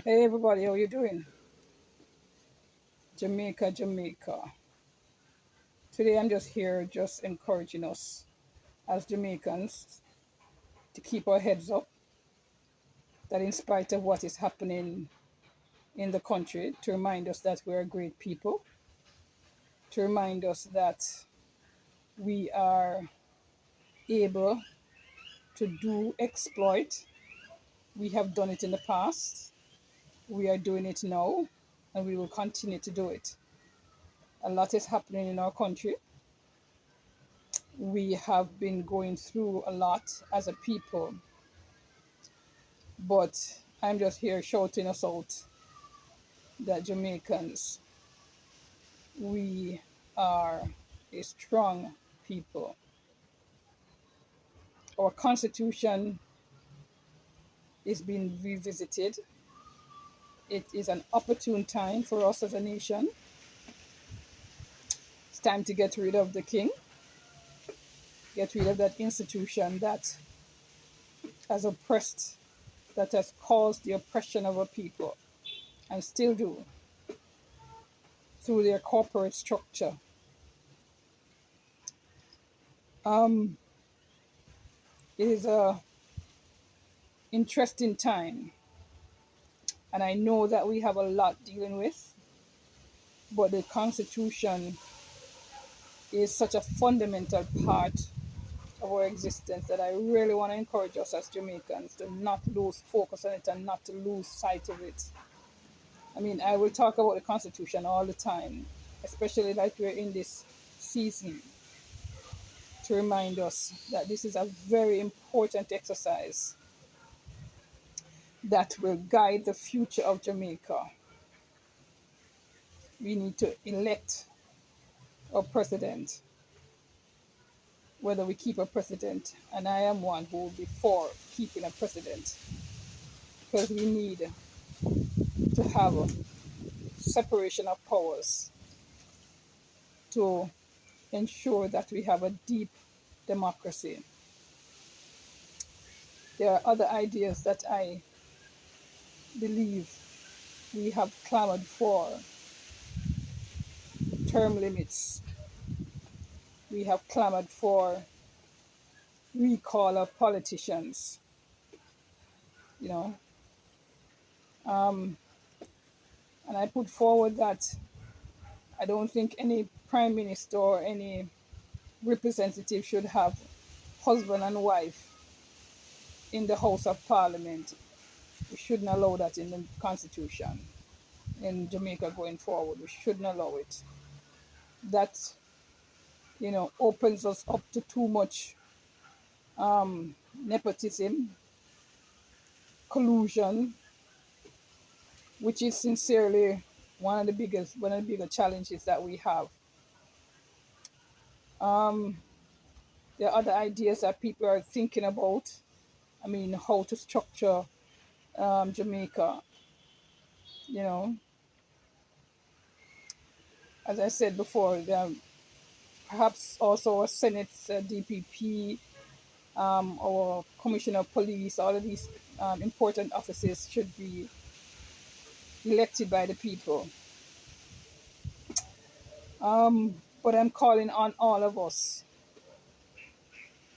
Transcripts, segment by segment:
Hey everybody, how you doing? Jamaica, Jamaica. Today I'm just here just encouraging us as Jamaicans to keep our heads up, that in spite of what is happening in the country, to remind us that we're a great people, to remind us that we are able to do exploit. We have done it in the past, we are doing it now, and we will continue to do it. A lot is happening in our country. We have been going through a lot as a people, but I'm just here shouting us out that Jamaicans, we are a strong people. Our constitution is being revisited. It is an opportune time for us as a nation. It's time to get rid of the king, get rid of that institution that has oppressed, that has caused the oppression of a people and still do through their corporate structure. Um, it is a interesting time, and I know that we have a lot dealing with, but the Constitution is such a fundamental part of our existence that I really want to encourage us as Jamaicans to not lose focus on it and not to lose sight of it. I mean, I will talk about the Constitution all the time, especially like we're in this season, to remind us that this is a very important exercise that will guide the future of Jamaica. We need to elect a president, whether we keep a president, and I am one who will be for keeping a president, because we need to have a separation of powers to ensure that we have a deep democracy. There are other ideas that I believe we have clamored for: term limits, we have clamored for recall of politicians, you know. And I put forward that I don't think any prime minister or any representative should have husband and wife in the House of Parliament. We shouldn't allow that in the Constitution in Jamaica going forward. We shouldn't allow it. That, opens us up to too much nepotism, collusion, which is sincerely one of the bigger challenges that we have. There are other ideas that people are thinking about. I mean, how to structure Jamaica. You know, as I said before, perhaps also a Senate DPP or Commissioner of Police. All of these important offices should be elected by the people. But I'm calling on all of us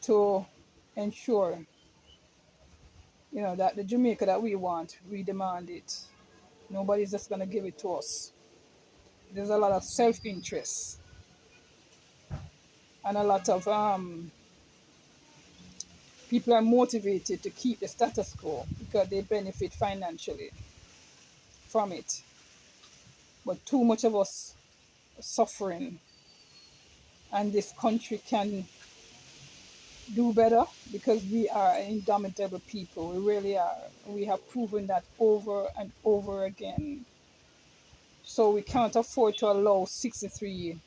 to ensure, that the Jamaica that we want, we demand it. Nobody's just going to give it to us. There's a lot of self-interest and a lot of people are motivated to keep the status quo because they benefit financially from it. But too much of us are suffering, and this country can do better because we are an indomitable people. We really are. We have proven that over and over again. So we can't afford to allow 63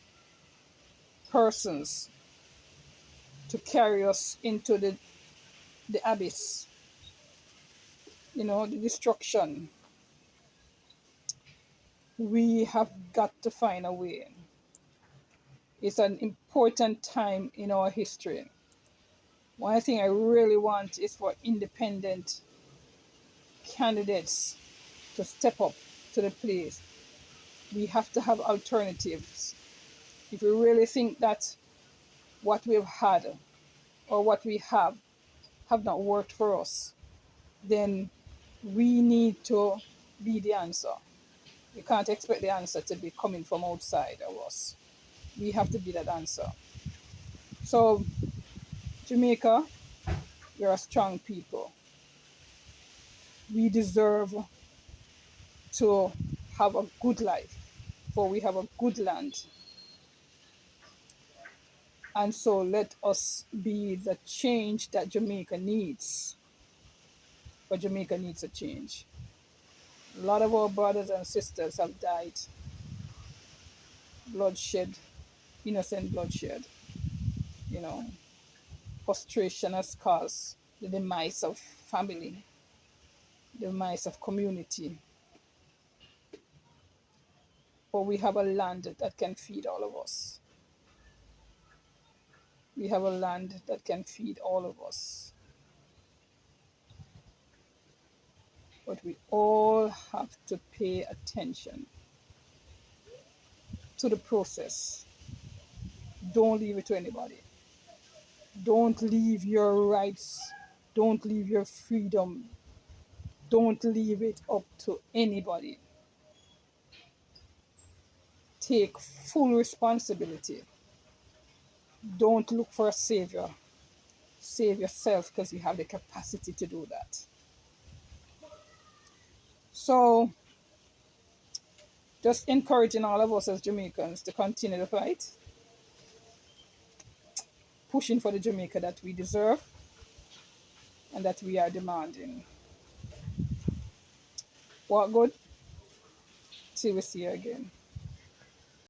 persons to carry us into the abyss, the destruction. We have got to find a way. It's an important time in our history. One thing I really want is for independent candidates to step up to the place. We have to have alternatives. If we really think that what we've had or what we have not worked for us, then we need to be the answer. We can't expect the answer to be coming from outside of us. We have to be that answer. So, Jamaica, we're a strong people. We deserve to have a good life, for we have a good land. And so let us be the change that Jamaica needs. But Jamaica needs a change. A lot of our brothers and sisters have died. Bloodshed, innocent bloodshed. You know, frustration has caused the demise of family, the demise of community. But we have a land that can feed all of us. We have a land that can feed all of us. But we all have to pay attention to the process. Don't leave it to anybody. Don't leave your rights. Don't leave your freedom. Don't leave it up to anybody. Take full responsibility. Don't look for a savior. Save yourself because you have the capacity to do that. So, just encouraging all of us as Jamaicans to continue the fight, pushing for the Jamaica that we deserve and that we are demanding. What good? Till we see you again.